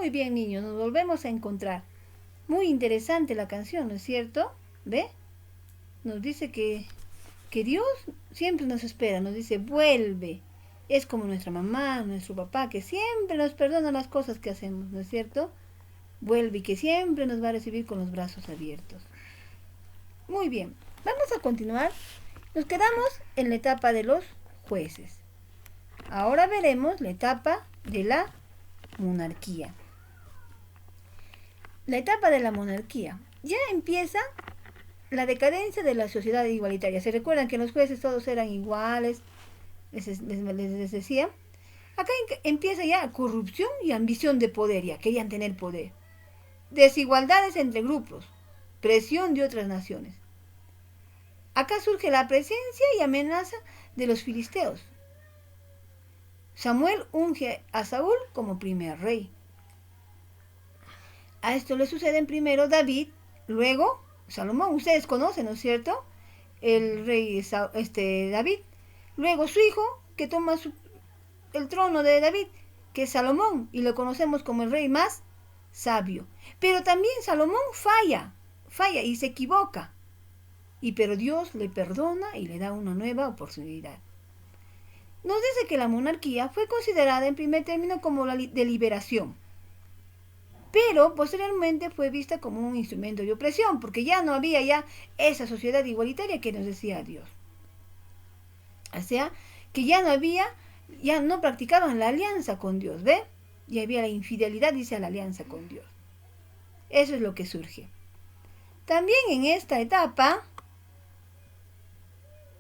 Muy bien, niños, nos volvemos a encontrar. Muy interesante la canción, ¿no es cierto? ¿Ve? Nos dice que Dios siempre nos espera, nos dice, vuelve. Es como nuestra mamá, nuestro papá, que siempre nos perdona las cosas que hacemos, ¿no es cierto? Vuelve y que siempre nos va a recibir con los brazos abiertos. Muy bien, vamos a continuar. Nos quedamos en la etapa de los jueces. Ahora veremos la etapa de la monarquía. La etapa de la monarquía. Ya empieza la decadencia de la sociedad igualitaria. ¿Se recuerdan que los jueces todos eran iguales? Les decía. Acá empieza ya corrupción y ambición de poder, ya querían tener poder. Desigualdades entre grupos, presión de otras naciones. Acá surge la presencia y amenaza de los filisteos. Samuel unge a Saúl como primer rey. A esto le suceden primero David, luego Salomón. Ustedes conocen, ¿no es cierto? El rey David. Luego su hijo, que toma el trono de David, que es Salomón, y lo conocemos como el rey más sabio. Pero también Salomón falla y se equivoca. Pero Dios le perdona y le da una nueva oportunidad. Nos dice que la monarquía fue considerada en primer término como la de liberación, pero posteriormente fue vista como un instrumento de opresión, porque ya no había ya esa sociedad igualitaria que nos decía Dios. O sea, que ya no practicaban la alianza con Dios, ¿ve? Y había la infidelidad, dice, a la alianza con Dios. Eso es lo que surge. También en esta etapa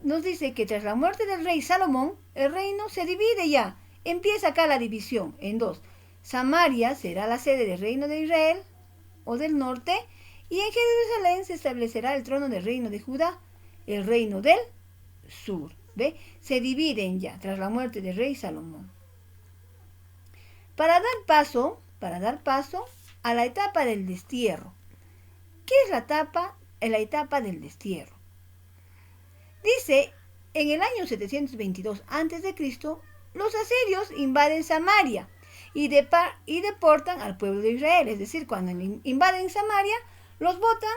nos dice que tras la muerte del rey Salomón, el reino se divide ya. Empieza acá la división en dos. Samaria será la sede del reino de Israel o del norte, y en Jerusalén se establecerá el trono del reino de Judá, el reino del sur. ¿Ve? Se dividen ya tras la muerte del rey Salomón. Para dar paso a la etapa del destierro. ¿Qué es la etapa del destierro? Dice, en el año 722 a.C., los asirios invaden Samaria y deportan al pueblo de Israel. Es decir, cuando invaden Samaria, los botan,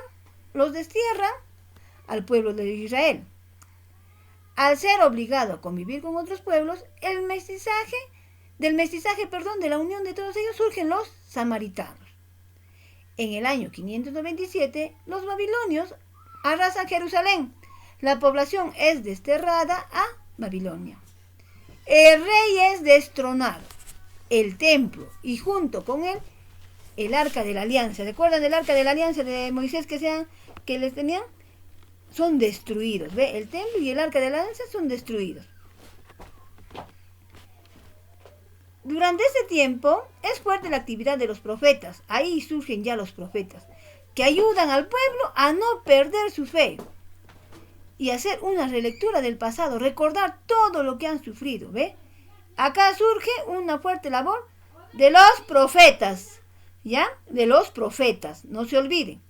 los destierran al pueblo de Israel. Al ser obligado a convivir con otros pueblos, de la unión de todos ellos surgen los samaritanos. En el año 597, los babilonios arrasan Jerusalén. La población es desterrada a Babilonia. El rey es destronado. El templo y junto con él el arca de la alianza. ¿Recuerdan del arca de la alianza de Moisés que les tenían? Son destruidos. ¿Ve? El templo y el arca de la alianza son destruidos. Durante ese tiempo es fuerte la actividad de los profetas. Ahí surgen ya los profetas, que ayudan al pueblo a no perder su fe y hacer una relectura del pasado, recordar todo lo que han sufrido. ¿Ve? Acá surge una fuerte labor de los profetas, ¿ya? De los profetas, no se olviden.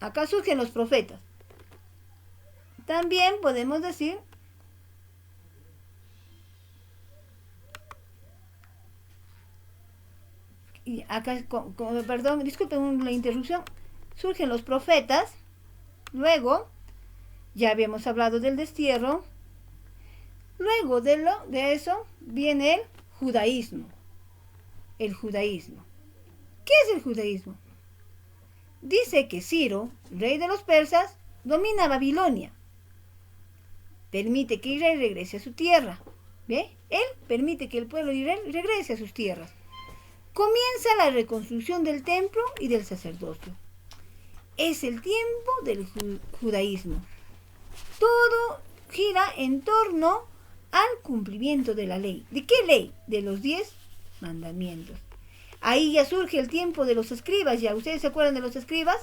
Acá surgen los profetas. También podemos decir y acá, perdón, disculpen la interrupción, surgen los profetas, luego ya habíamos hablado del destierro, luego de eso viene el judaísmo. El judaísmo. ¿Qué es el judaísmo? Dice que Ciro, rey de los persas, domina Babilonia. Permite que Israel regrese a su tierra. ¿Ve? Él permite que el pueblo de Israel regrese a sus tierras. Comienza la reconstrucción del templo y del sacerdocio. Es el tiempo del judaísmo. Todo gira en torno al cumplimiento de la ley. ¿De qué ley? De los 10 mandamientos. Ahí ya surge el tiempo de los escribas. ¿Ya ustedes se acuerdan de los escribas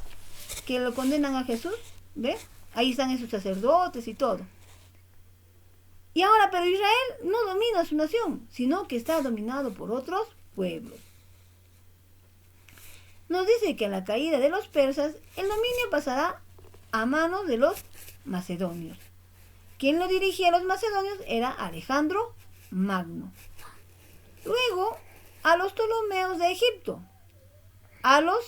que lo condenan a Jesús? ¿Ve? Ahí están esos sacerdotes y todo. Y ahora, pero Israel no domina su nación, sino que está dominado por otros pueblos. Nos dice que a la caída de los persas, el dominio pasará a manos de los macedonios. Quien lo dirigía a los macedonios era Alejandro Magno. Luego, a los Ptolomeos de Egipto, a los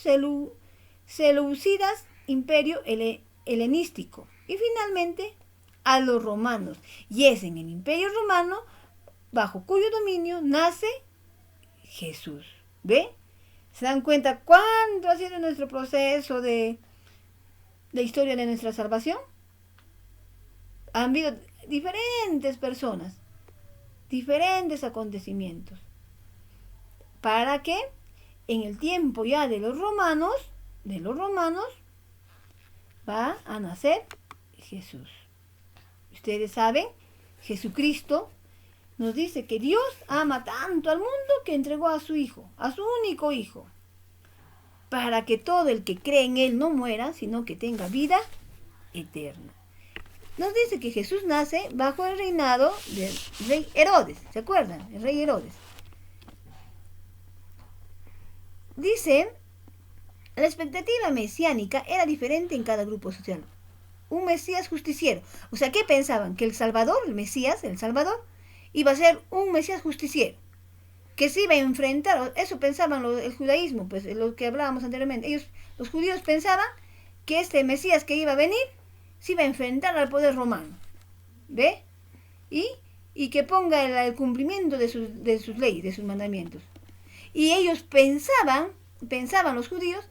seleucidas, imperio helenístico, y finalmente a los romanos. Y es en el imperio romano bajo cuyo dominio nace Jesús. ¿Ve? ¿Se dan cuenta cuánto ha sido nuestro proceso de historia de nuestra salvación? Han habido diferentes personas, diferentes acontecimientos, para que en el tiempo ya de los romanos, va a nacer Jesús. Ustedes saben, Jesucristo nos dice que Dios ama tanto al mundo que entregó a su Hijo, a su único Hijo, para que todo el que cree en Él no muera, sino que tenga vida eterna. Nos dice que Jesús nace bajo el reinado del rey Herodes, ¿se acuerdan? El rey Herodes. Dice, la expectativa mesiánica era diferente en cada grupo social. Un Mesías justiciero. O sea, ¿qué pensaban? Que el Salvador, el Mesías, el Salvador, iba a ser un Mesías justiciero, que se iba a enfrentar, eso pensaban el judaísmo, pues lo que hablábamos anteriormente. Ellos, los judíos, pensaban que este Mesías que iba a venir se iba a enfrentar al poder romano, ¿ve? Y que ponga el cumplimiento de sus leyes, de sus mandamientos. Y ellos pensaban los judíos,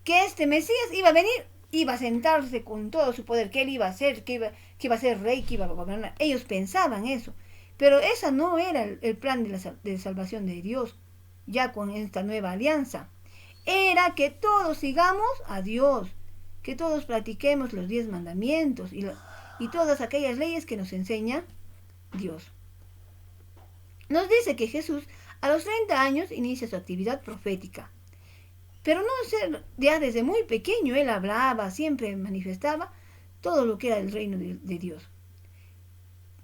que este Mesías iba a venir, iba a sentarse con todo su poder, que él iba a ser, que iba a ser rey, que iba a gobernar. Ellos pensaban eso. Pero ese no era el plan de salvación de Dios, ya con esta nueva alianza. Era que todos sigamos a Dios, que todos practiquemos los 10 mandamientos y todas aquellas leyes que nos enseña Dios. Nos dice que Jesús a los 30 años inicia su actividad profética. Pero no ya desde muy pequeño él hablaba, siempre manifestaba todo lo que era el reino de Dios.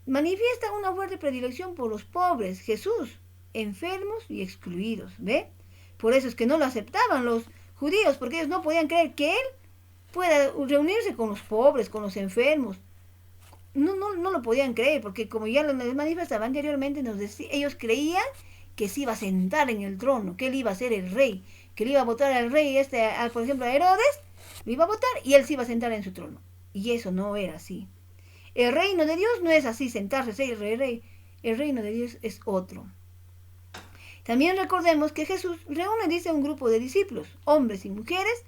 Manifiesta una fuerte predilección por los pobres, Jesús, enfermos y excluidos, ¿ve? Por eso es que no lo aceptaban los judíos, porque ellos no podían creer que él pueda reunirse con los pobres, con los enfermos. No lo podían creer, porque como ya lo manifestaba anteriormente, ellos creían que se iba a sentar en el trono, que él iba a ser el rey, que le iba a votar al rey, por ejemplo a Herodes, lo iba a votar y él se iba a sentar en su trono. Y eso no era así. El reino de Dios no es así, sentarse, ser rey. El reino de Dios es otro. También recordemos que Jesús reúne, dice, un grupo de discípulos, hombres y mujeres,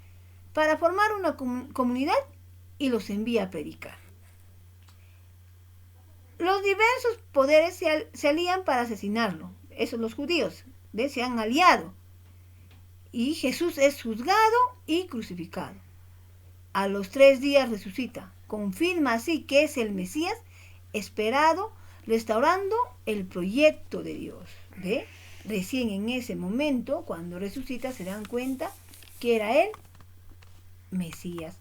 para formar una comunidad y los envía a predicar. Los diversos poderes se alían para asesinarlo. Eso los judíos, ¿ves? Se han aliado. Y Jesús es juzgado y crucificado. A los 3 días resucita. Confirma así que es el Mesías esperado, restaurando el proyecto de Dios. ¿Ve? Recién en ese momento, cuando resucita, se dan cuenta que era el Mesías.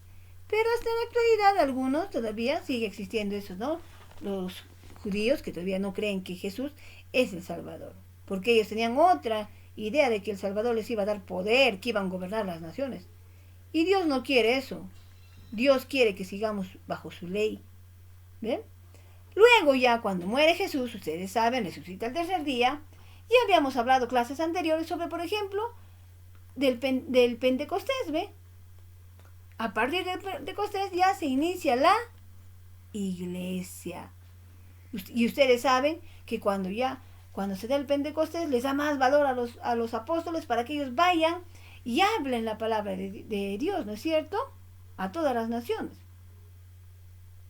Pero hasta en la actualidad algunos todavía sigue existiendo eso, ¿no? Los judíos que todavía no creen que Jesús es el Salvador, porque ellos tenían otra idea de que el Salvador les iba a dar poder, que iban a gobernar las naciones. Y Dios no quiere eso. Dios quiere que sigamos bajo su ley. ¿Ven? Luego ya cuando muere Jesús, ustedes saben, resucita el tercer día. Ya habíamos hablado clases anteriores sobre, por ejemplo, del Pentecostés, ¿ve? A partir del Pentecostés ya se inicia la iglesia. Y ustedes saben que cuando se da el Pentecostés, les da más valor a los apóstoles para que ellos vayan y hablen la palabra de Dios, ¿no es cierto? A todas las naciones.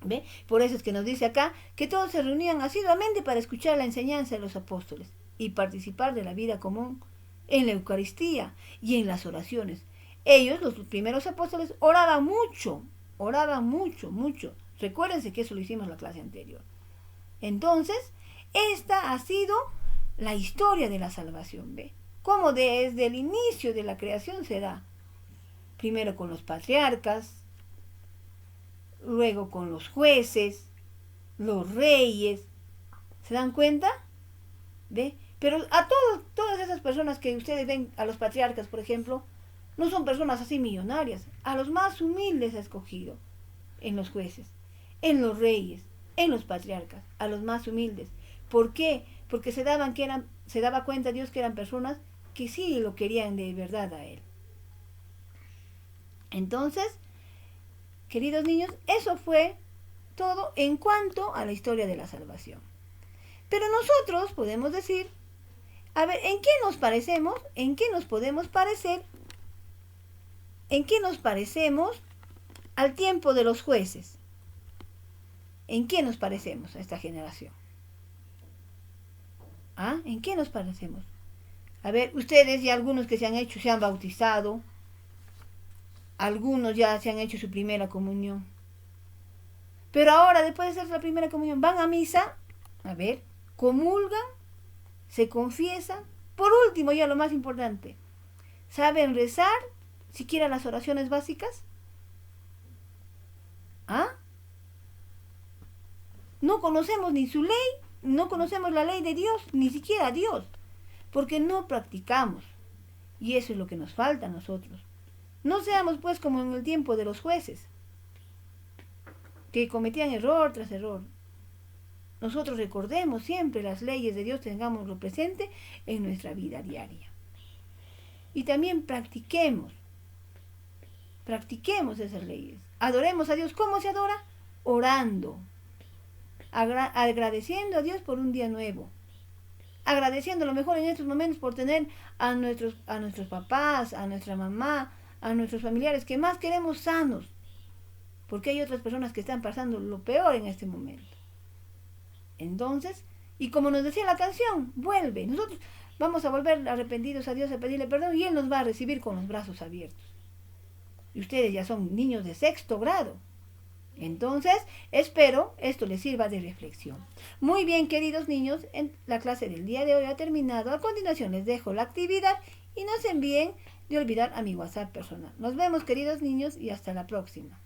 ¿Ve? Por eso es que nos dice acá que todos se reunían asiduamente para escuchar la enseñanza de los apóstoles y participar de la vida común en la Eucaristía y en las oraciones. Ellos, los primeros apóstoles, oraban mucho. Recuérdense que eso lo hicimos en la clase anterior. Entonces, esta ha sido la historia de la salvación, ¿ve? Cómo desde el inicio de la creación se da. Primero con los patriarcas, luego con los jueces, los reyes. ¿Se dan cuenta? ¿Ve? Pero a todas esas personas que ustedes ven, a los patriarcas, por ejemplo, no son personas así millonarias. A los más humildes ha escogido en los jueces, en los reyes, en los patriarcas, a los más humildes. ¿Por qué? Porque se daba cuenta Dios que eran personas que sí lo querían de verdad a Él. Entonces, queridos niños, eso fue todo en cuanto a la historia de la salvación. Pero nosotros podemos decir, a ver, ¿en qué nos parecemos? ¿En qué nos podemos parecer? ¿En qué nos parecemos al tiempo de los jueces? ¿En qué nos parecemos a esta generación? ¿Ah? ¿En qué nos parecemos? A ver, ustedes y algunos que se han bautizado, algunos ya se han hecho su primera comunión. Pero ahora, después de hacer la primera comunión, van a misa, a ver, comulgan, se confiesan. Por último, ya lo más importante, ¿saben rezar siquiera las oraciones básicas? ¿Ah? No conocemos ni su ley, no conocemos la ley de Dios, ni siquiera a Dios, porque no practicamos. Y eso es lo que nos falta a nosotros. No seamos pues como en el tiempo de los jueces, que cometían error tras error. Nosotros recordemos siempre las leyes de Dios, tengámoslo presente en nuestra vida diaria. Y también practiquemos esas leyes. Adoremos a Dios. ¿Cómo se adora? Orando, agradeciendo a Dios por un día nuevo, agradeciendo lo mejor en estos momentos por tener a nuestros papás, a nuestra mamá, a nuestros familiares que más queremos sanos, porque hay otras personas que están pasando lo peor en este momento. Entonces, y como nos decía la canción, vuelve. Nosotros vamos a volver arrepentidos a Dios a pedirle perdón y Él nos va a recibir con los brazos abiertos. Y ustedes ya son niños de 6º grado. Entonces, espero esto les sirva de reflexión. Muy bien, queridos niños, la clase del día de hoy ha terminado. A continuación les dejo la actividad y no se envíen de olvidar a mi WhatsApp personal. Nos vemos, queridos niños, y hasta la próxima.